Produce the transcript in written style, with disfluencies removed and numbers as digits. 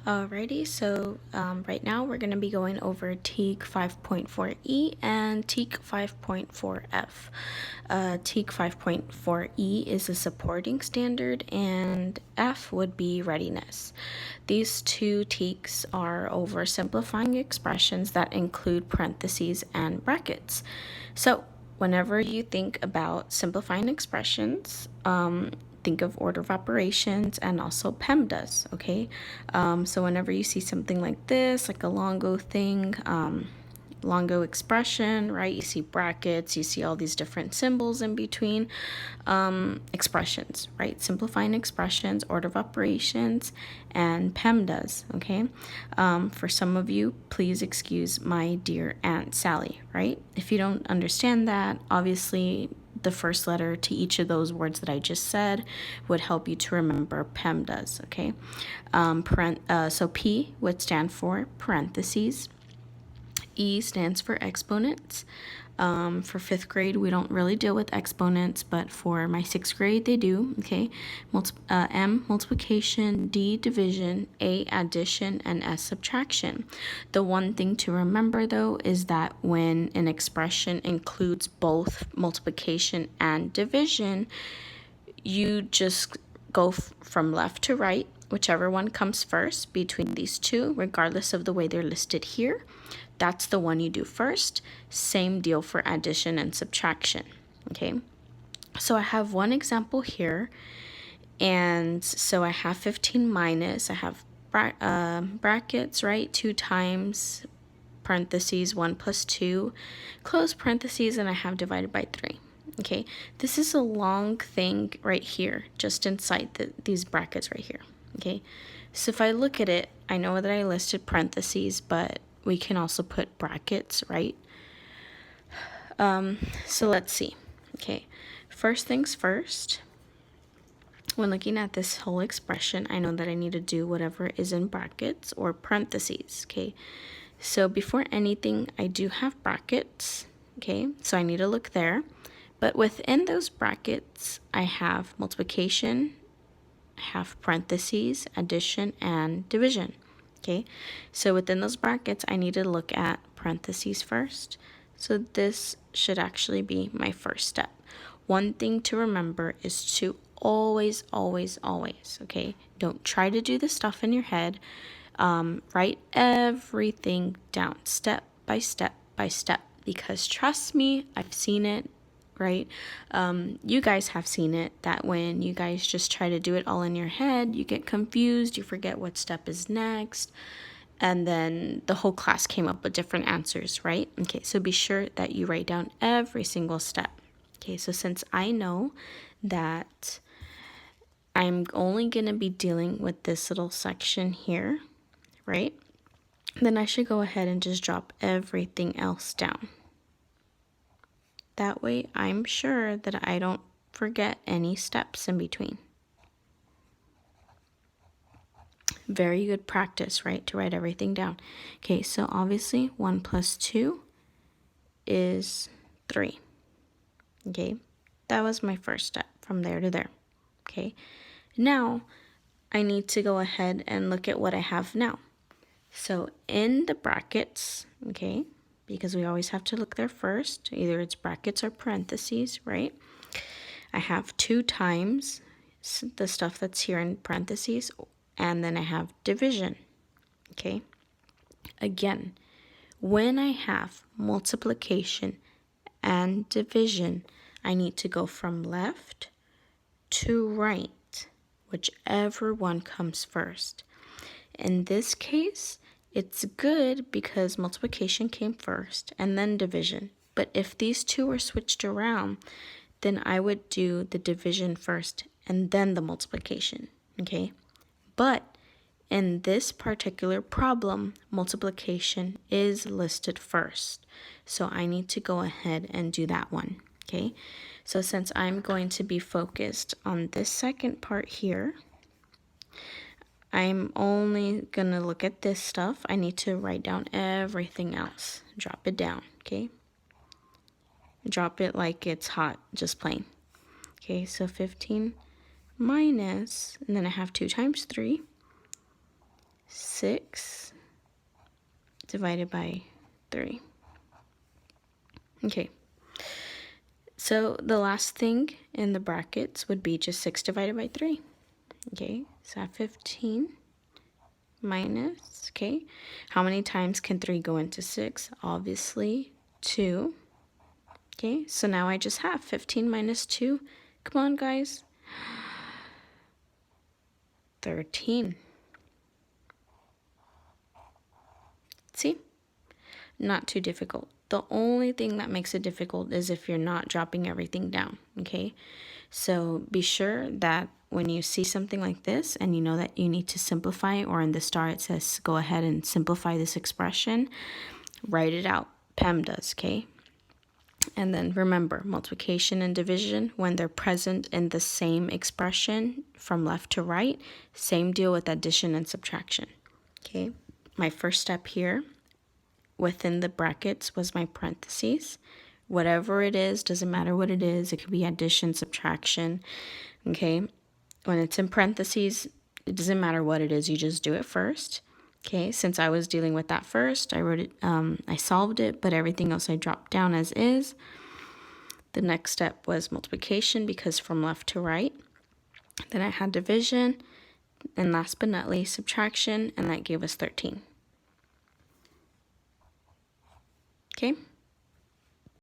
Alrighty, so right now we're going to be going over TEK 5.4E and TEK 5.4F. TEK 5.4E is a supporting standard and F would be readiness. These two TEKs are oversimplifying expressions that include parentheses and brackets. So whenever you think about simplifying expressions, think of order of operations and also PEMDAS, okay? So whenever you see something like this, like a longo thing, longo expression, right? You see brackets, you see all these different symbols in between, expressions, right? Simplifying expressions, order of operations, and PEMDAS, okay? For some of you, please excuse my dear Aunt Sally, right? If you don't understand that, obviously the first letter to each of those words that I just said would help you to remember PEMDAS, okay? So P would stand for parentheses. E stands for exponents. For 5th grade, we don't really deal with exponents, but for my 6th grade, they do, okay? M, multiplication, D, division, A, addition, and S, subtraction. The one thing to remember, though, is that when an expression includes both multiplication and division, you just go from left to right, whichever one comes first between these two, regardless of the way they're listed here. That's the one you do first. Same deal for addition and subtraction, okay? So I have one example here, and so I have 15 minus, I have brackets, right? 2 times, parentheses, 1 plus 2, close parentheses, and I have divided by 3. Okay, this is a long thing right here, just inside these brackets right here. Okay, so if I look at it, I know that I listed parentheses, but we can also put brackets, right? So let's see. Okay, first things first. When looking at this whole expression, I know that I need to do whatever is in brackets or parentheses, okay? So before anything, I do have brackets, okay? So I need to look there. But within those brackets, I have multiplication, I have parentheses, addition, and division, okay? So within those brackets, I need to look at parentheses first. So this should actually be my first step. One thing to remember is to always, okay? Don't try to do this stuff in your head. Write everything down, step by step by step, because trust me, I've seen it, right? You guys have seen it, that when you guys just try to do it all in your head, you get confused, you forget what step is next, and then the whole class came up with different answers, right? Okay, so be sure that you write down every single step. Okay, so since I know that I'm only going to be dealing with this little section here, right? Then I should go ahead and just drop everything else down. That way I'm sure that I don't forget any steps in between. Very good practice, right? To write everything down. Okay, so obviously 1 plus 2 is 3. Okay, that was my first step from there to there. Okay, now I need to go ahead and look at what I have now. So in the brackets, okay, because we always have to look there first, either it's brackets or parentheses, right? I have 2 times the stuff that's here in parentheses, and then I have division, okay? Again, when I have multiplication and division, I need to go from left to right, whichever one comes first. In this case, it's good because multiplication came first and then division. But if these two were switched around, then I would do the division first and then the multiplication, okay? But in this particular problem, multiplication is listed first. So I need to go ahead and do that one, okay? So since I'm going to be focused on this second part here, I'm only going to look at this stuff. I need to write down everything else. Drop it down, okay? Drop it like it's hot, just plain. Okay, so 15 minus, and then I have 2 times 3. 6 divided by 3. Okay, so the last thing in the brackets would be just 6 divided by 3. Okay, so I have 15 minus, okay, how many times can 3 go into 6? Obviously 2. Okay, so now I just have 15 minus 2. Come on, guys. 13. See? Not too difficult. The only thing that makes it difficult is if you're not dropping everything down, okay? So be sure that when you see something like this and you know that you need to simplify, or in the star it says go ahead and simplify this expression, write it out. Pam does, okay? And then remember, multiplication and division, when they're present in the same expression from left to right, same deal with addition and subtraction. Okay, my first step here within the brackets was my parentheses. Whatever it is, doesn't matter what it is, it could be addition, subtraction. Okay, when it's in parentheses, it doesn't matter what it is, you just do it first. Okay, since I was dealing with that first, I wrote it, I solved it, but everything else I dropped down as is. The next step was multiplication because from left to right. Then I had division, and last but not least, subtraction, and that gave us 13. Okay.